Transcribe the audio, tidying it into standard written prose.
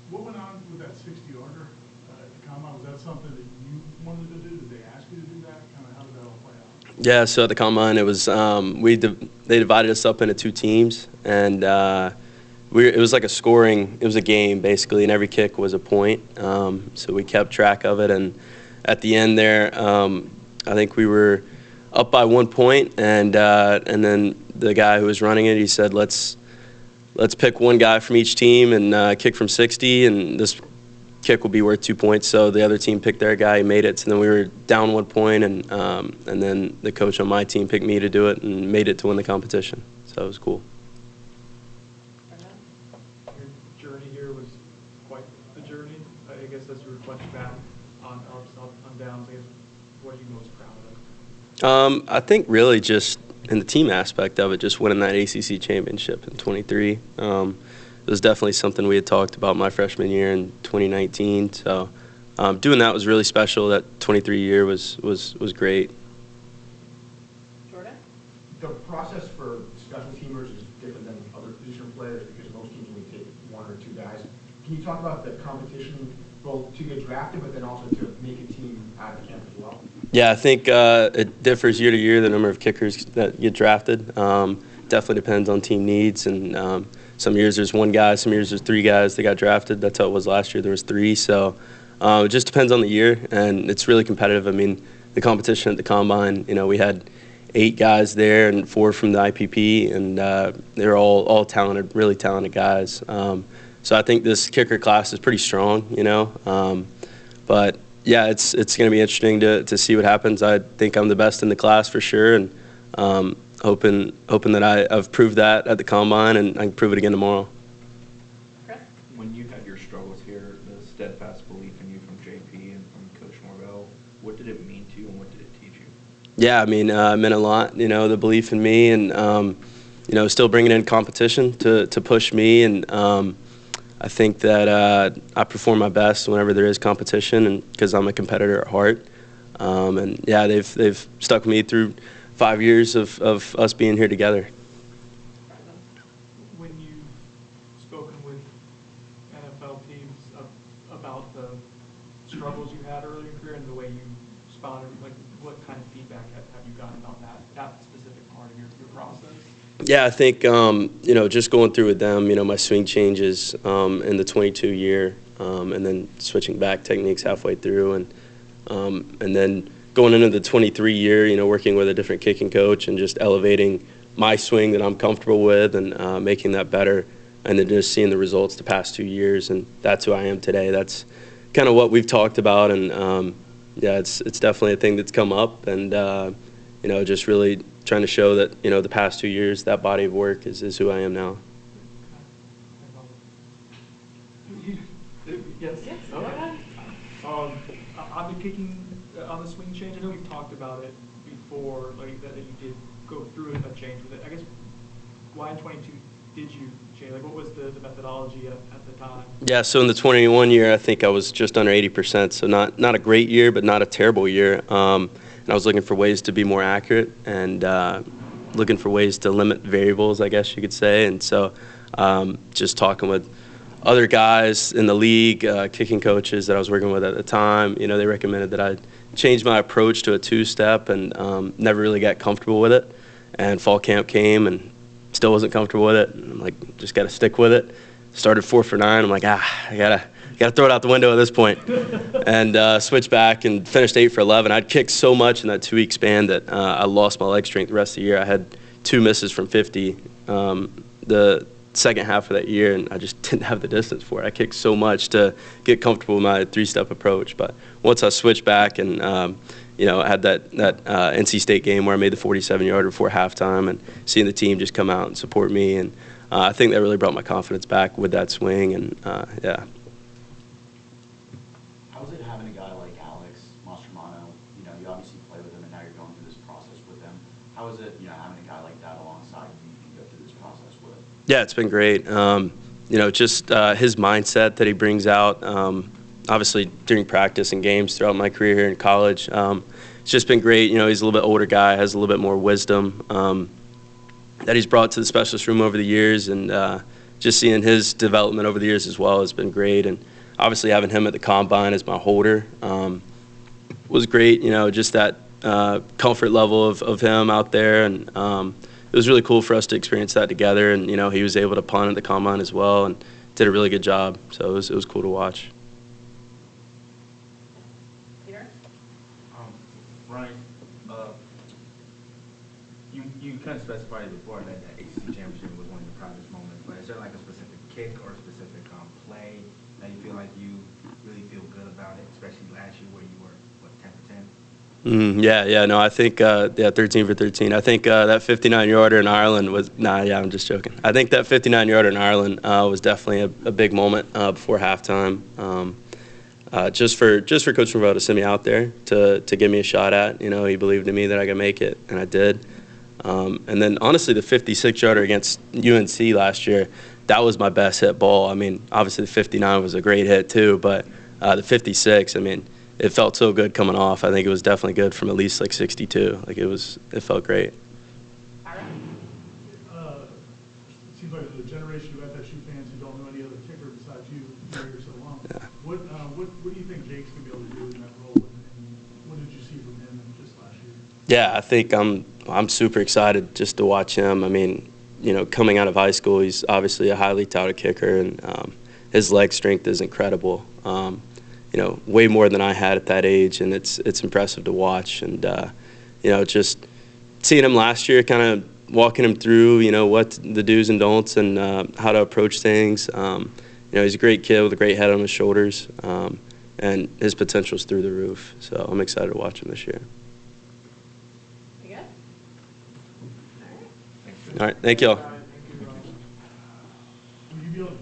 what went on with that 60-yarder at the combine? Was that something that you wanted to do? Did they ask you to do that? Kind of how did that all play out? Yeah, so at the combine, it was they divided us up into two teams, and it was like it was a game basically, and every kick was a point. So we kept track of it, and at the end there, I think we were up by 1 point, and then the guy who was running it, he said, let's pick one guy from each team and kick from 60, and this kick will be worth 2 points. So the other team picked their guy, he made it. So then we were down 1 point, and then the coach on my team picked me to do it and made it to win the competition. So it was cool. Your journey here was quite the journey. I guess as you reflect back on ups, on downs, I guess, what are you most proud of? I think really just in the team aspect of it, just winning that ACC championship in 23. It was definitely something we had talked about my freshman year in 2019. So doing that was really special. That 23 year was great. Jordan? The process for special teamers is different than other position players because most teams only take one or two guys. Can you talk about the competition both to get drafted but then also to make a team out of the camp as well? Yeah, I think it differs year to year, the number of kickers that get drafted. Definitely depends on team needs, and some years there's one guy, some years there's three guys that got drafted. That's how it was last year. There was three, so it just depends on the year, and it's really competitive. I mean, the competition at the Combine, we had 8 guys there and 4 from the IPP, and they're all talented, really talented guys. So I think this kicker class is pretty strong, but yeah, it's going to be interesting to see what happens. I think I'm the best in the class for sure, and hoping that I've proved that at the Combine, and I can prove it again tomorrow. Chris? When you had your struggles here, the steadfast belief in you from JP and from Coach Norvell, what did it mean to you and what did it teach you? Yeah, I mean, it meant a lot, the belief in me, and, still bringing in competition to push me, and I think that I perform my best whenever there is competition, and because I'm a competitor at heart. And yeah, they've stuck with me through 5 years of us being here together. When you've spoken with NFL teams about the struggles you had early in your career and the way you responded, like what kind of feedback have you gotten about that specific part of your process? Yeah, I think, just going through with them, my swing changes in the 22 year, and then switching back techniques halfway through, and then going into the 23 year, working with a different kicking coach and just elevating my swing that I'm comfortable with and making that better, and then just seeing the results the past 2 years, and that's who I am today. That's kind of what we've talked about, and yeah, it's definitely a thing that's come up, and just really trying to show that, the past 2 years, that body of work is who I am now. Yes. On the kicking, on the swing change, I know we've talked about it before, like that you did go through a change with it. I guess why in 22 did you change? Like, what was the methodology at the time? Yeah, so in the 21 year, I think I was just under 80%, so not a great year, but not a terrible year. And I was looking for ways to be more accurate and looking for ways to limit variables, I guess you could say. And so just talking with other guys in the league, kicking coaches that I was working with at the time, they recommended that I change my approach to a two-step, and never really got comfortable with it. And fall camp came and still wasn't comfortable with it. And I'm like, just got to stick with it. Started 4 for 9. I'm like, I gotta throw it out the window at this point. And switched back and finished 8 for 11. I'd kicked so much in that 2-week span that I lost my leg strength the rest of the year. I had 2 misses from 50 the second half of that year, and I just didn't have the distance for it. I kicked so much to get comfortable with my 3-step approach. But once I switched back and I had that NC State game where I made the 47-yarder before halftime, and seeing the team just come out and support me, and I think that really brought my confidence back with that swing, and yeah. How is it having a guy like Alex Mastromano? You obviously play with him, and now you're going through this process with him. How is it, having a guy like that alongside you can go through this process with? Yeah, it's been great. Just his mindset that he brings out, obviously during practice and games throughout my career here in college. It's just been great. He's a little bit older guy, has a little bit more wisdom that he's brought to the specialist room over the years, and just seeing his development over the years as well has been great. And obviously having him at the combine as my holder was great. You know, just that comfort level of him out there, and it was really cool for us to experience that together. And you know, he was able to punt at the combine as well, and did a really good job. So it was cool to watch. Peter? Ryan, you kind of specified it before that the ACC championship was one of your proudest moments, but is there like a specific kick or a specific play that you feel like you really feel good about it, especially last year where you were, what, 10 for 10? Yeah, no, I think, 13 for 13. I think that 59-yarder in Ireland was, I'm just joking. I think that 59-yarder in Ireland was definitely a big moment before halftime. Just for Coach Norvell to send me out there to give me a shot at. You know, he believed in me that I could make it, and I did. And then, honestly, the 56-yarder against UNC last year, that was my best hit ball. I mean, obviously the 59 was a great hit too, but the 56, I mean, it felt so good coming off. I think it was definitely good from at least like 62. Like it felt great. Ira? It seems like there's a generation of FSU fans who don't know any other kicker besides you here so long. Yeah. What do you think Jake's going to be able to do in that role, and what did you see from him just last year? Yeah, I think I'm super excited just to watch him. I mean, you know, coming out of high school, he's obviously a highly touted kicker, and his leg strength is incredible. You know, way more than I had at that age, and it's impressive to watch. And you know, just seeing him last year, kind of walking him through, you know, what the do's and don'ts and how to approach things. You know, he's a great kid with a great head on his shoulders, and his potential's through the roof. So I'm excited to watch him this year. You good? All right. All right, thank you all. Will you be able to